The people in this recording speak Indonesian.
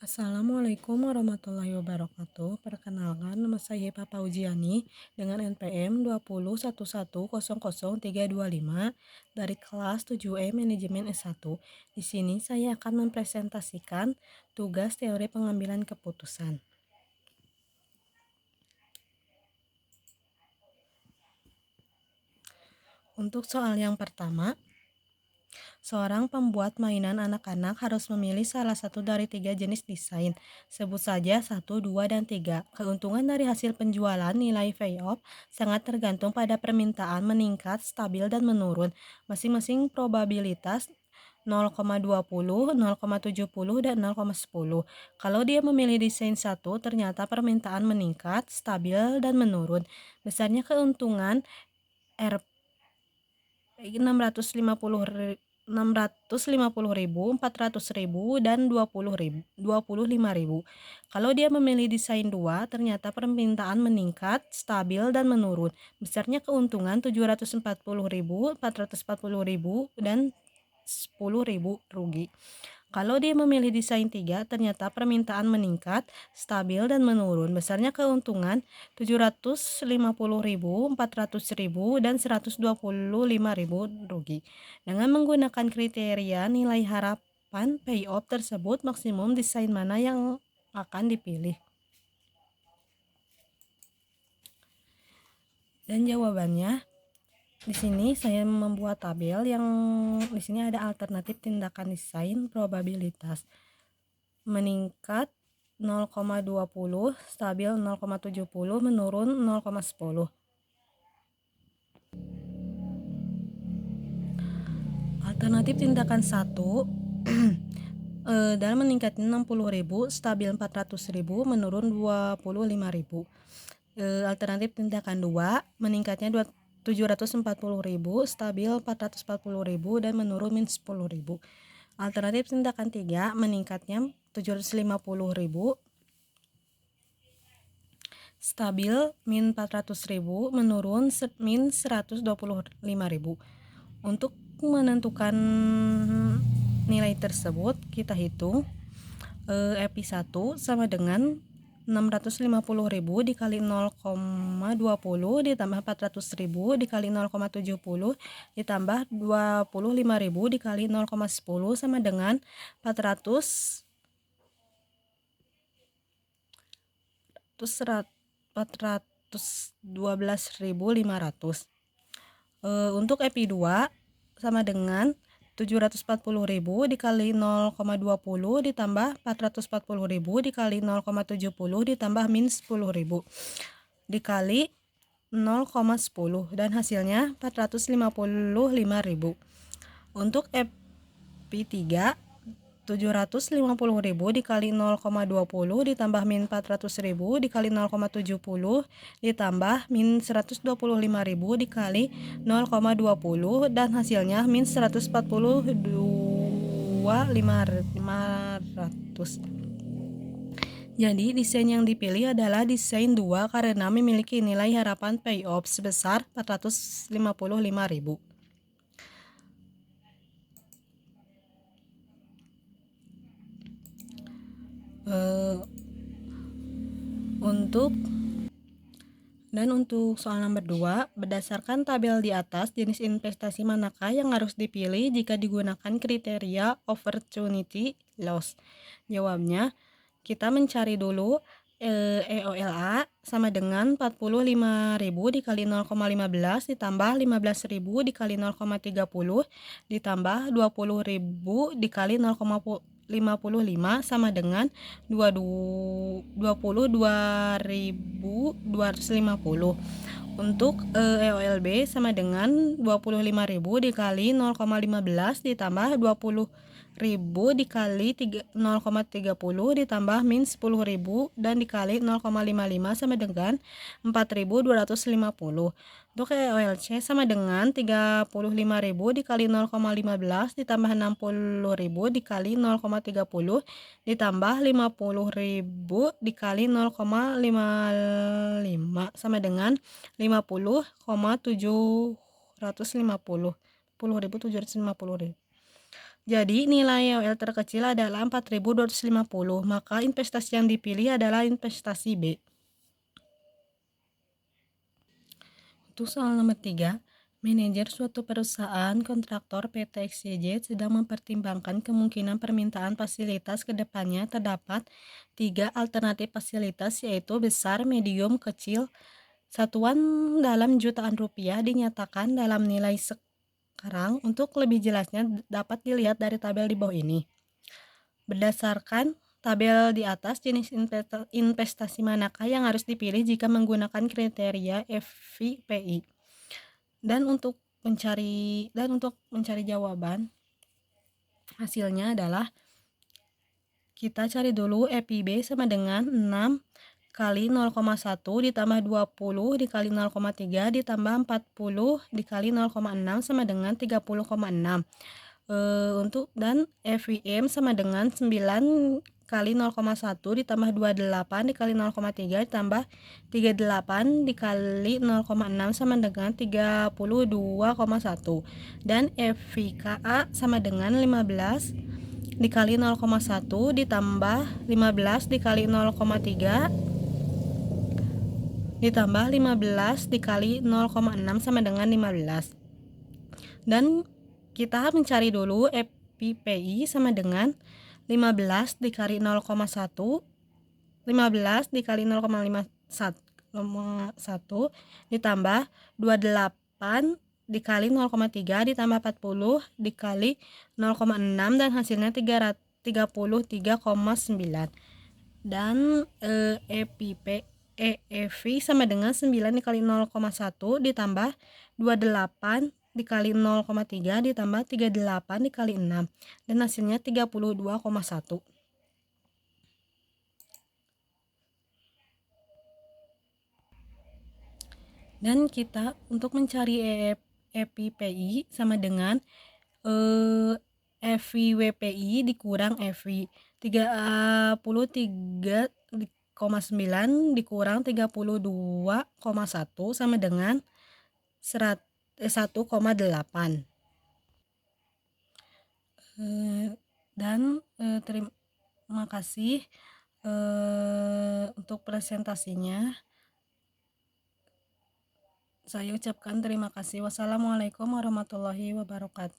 Assalamualaikum warahmatullahi wabarakatuh. Perkenalkan, nama saya Papa Ujiani dengan NPM 201100325 dari kelas 7E Manajemen S1. Di sini saya akan mempresentasikan tugas teori pengambilan keputusan. Untuk soal yang pertama, seorang pembuat mainan anak-anak harus memilih salah satu dari 3 jenis desain. Sebut saja 1, 2, dan 3. Keuntungan dari hasil penjualan nilai payoff sangat tergantung pada permintaan meningkat, stabil, dan menurun. Masing-masing probabilitas 0,20, 0,70, dan 0,10. Kalau dia memilih desain 1, ternyata permintaan meningkat, stabil, dan menurun. Besarnya keuntungan R 650.000, 400.000, dan 25.000. Kalau dia memilih desain 2, ternyata permintaan meningkat, stabil, dan menurun. Besarnya keuntungan 740.000, 440.000, dan 10.000 rugi. Kalau dia memilih desain 3, ternyata permintaan meningkat, stabil, dan menurun. Besarnya keuntungan 750.000, 400.000, dan 125.000 rugi. Dengan menggunakan kriteria nilai harapan payoff tersebut, maksimum desain mana yang akan dipilih? Dan jawabannya, di sini saya membuat tabel yang di sini ada alternatif tindakan desain probabilitas. Meningkat 0,20, stabil 0,70, menurun 0,10. Alternatif tindakan 1, dalam meningkatnya 60.000, stabil 400.000, menurun 25.000. Alternatif tindakan 2, meningkatnya 740.000, stabil 440.000, dan menurun min 10.000. Alternatif tindakan 3, meningkatnya 750.000, stabil min 400.000, menurun min 125.000. Untuk menentukan nilai tersebut, kita hitung EPI 1 sama dengan 650.000 dikali 0,20 ditambah 400.000 dikali 0,70 ditambah 25.000 dikali 0,10 sama dengan 412.500. Untuk EPI 2 sama dengan 740.000 dikali 0,20 ditambah 440.000 dikali 0,70 ditambah min 10.000 dikali 0,10 dan hasilnya 455.000. Untuk EPI 3, 750.000 dikali 0,20 ditambah min 400.000 dikali 0,70 ditambah min 125.000 dikali 0,20 dan hasilnya min 142.500. Jadi desain yang dipilih adalah desain 2 karena memiliki nilai harapan payoff sebesar 455.000. Untuk soal nomor 2, berdasarkan tabel di atas, jenis investasi manakah yang harus dipilih jika digunakan kriteria opportunity loss? Jawabnya, kita mencari dulu EOLA sama dengan 45.000 dikali 0,15 ditambah 15.000 dikali 0,30 ditambah 20.000 dikali 0,55 sama dengan 22.250. Untuk EOLB sama dengan 25.000 dikali 0,15 ditambah 20.000 dikali 0,30 ditambah min 10.000 dan dikali 0,55 sama dengan 4.250. Untuk EOLC sama dengan 35.000 dikali 0,15 ditambah 60.000 dikali 0,30 ditambah 50.000 dikali 0,55 sama dengan 50,750. Jadi nilai YOL terkecil adalah 4.250, maka investasi yang dipilih adalah investasi B. Untuk soal nomor 3, manajer suatu perusahaan kontraktor PT XYZ sedang mempertimbangkan kemungkinan permintaan fasilitas ke depannya. Terdapat 3 alternatif fasilitas, yaitu besar, medium, kecil. Satuan dalam jutaan rupiah dinyatakan dalam nilai sekarang. Untuk lebih jelasnya dapat dilihat dari tabel di bawah ini. Berdasarkan tabel di atas, jenis investasi manakah yang harus dipilih jika menggunakan kriteria FVPI? Dan untuk mencari jawaban, hasilnya adalah kita cari dulu FIB sama dengan 6 kali 0,1 ditambah 20 dikali 0,3 ditambah 40 dikali 0,6 sama dengan 30,6. Dan FIM sama dengan 9 kali 0,1 ditambah 28 dikali 0,3 ditambah 38 dikali 0,6 sama dengan 32,1. Dan FIKA sama dengan 15 dikali 0,1 ditambah 15 dikali 0,3 ditambah 15 dikali 0,6 sama dengan 15. Dan kita mencari dulu FPI sama dengan 15 dikali 0,1, 15 dikali 0,1 ditambah 28 dikali 0,3 ditambah 40 dikali 0,6 dan hasilnya 33,9. Dan EFI sama dengan 9 dikali 0,1 ditambah 28 dikali 0,3 ditambah 38 dikali 6 dan hasilnya 32,1. Dan kita untuk mencari EPPI sama dengan FIWPI dikurang FI. 33,9 dikurang 32,1 sama dengan 1,8. Dan terima kasih untuk presentasinya. Saya ucapkan terima kasih. Wassalamualaikum warahmatullahi wabarakatuh.